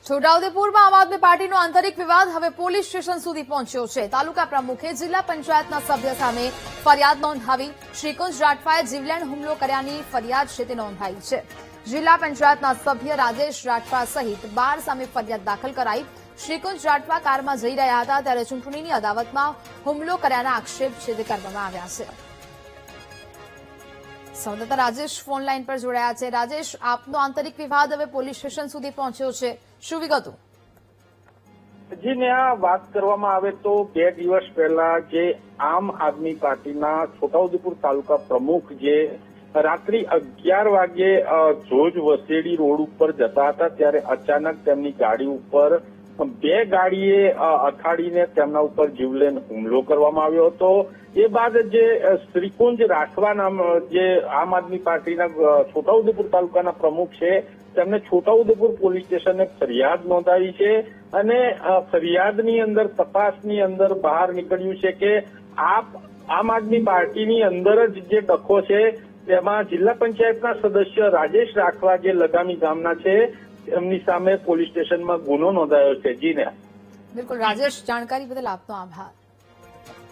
છોટાઉદેપુરમાં આમ આદમી પાર્ટીનો આંતરિક વિવાદ હવે પોલીસ સ્ટેશન સુધી પહોંચ્યો છે। તાલુકા પ્રમુખે જિલ્લા પંચાયતના સભ્ય સામે ફરિયાદ નોંધાવી। શ્રીકુંજ રાઠવાએ જીવલેણ હુમલો કર્યાની ફરિયાદ છે તે નોંધાઈ છે। જિલ્લા પંચાયતના સભ્ય રાજેશ રાઠવા સહિત 12 સામે ફરિયાદ દાખલ કરાઈ। શ્રીકુંજ રાઠવા કારમાં જઈ રહ્યા હતા ત્યારે ચૂંટણીની અદાવતમાં હુમલો કર્યાના આક્ષેપ છે તે કરવામાં આવ્યા છે। સંવાદદાતા રાજેશ ફોન લાઈન પર જોડાયા છે। રાજેશ, આપનો આંતરિક વિવાદ હવે પોલીસ સ્ટેશન સુધી પહોંચ્યો છે, શું વિગતો? જી ને આ વાત કરવામાં આવે તો 2 દિવસ પહેલા જે આમ આદમી પાર્ટીના છોટાઉદેપુર તાલુકા પ્રમુખ જે રાત્રિ 11 વાગે જોજ વસેડી રોડ ઉપર જતા હતા ત્યારે અચાનક તેમની ગાડી ઉપર 2 ગાડીએ અથાડીને તેમના ઉપર જીવલેણ હુમલો કરવામાં આવ્યો હતો। એ બાદ જે શ્રીકુંજ રાઠવા નામ જે આમ આદમી પાર્ટીના છોટાઉદેપુર તાલુકાના પ્રમુખ છે તેમને છોટાઉદેપુર પોલીસ સ્ટેશને ફરિયાદ નોંધાવી છે અને ફરિયાદની અંદર તપાસની અંદર બહાર નીકળ્યું છે કે આમ આદમી પાર્ટીની અંદર જ જે ડખો છે તેમાં જિલ્લા પંચાયતના સદસ્ય રાજેશ રાઠવા જે લગામી ગામના છે એમની સામે પોલીસ સ્ટેશનમાં ગુનો નોંધાયો છે। જી ને બિલકુલ રાજેશ, જાણકારી બદલ આપનો આભાર।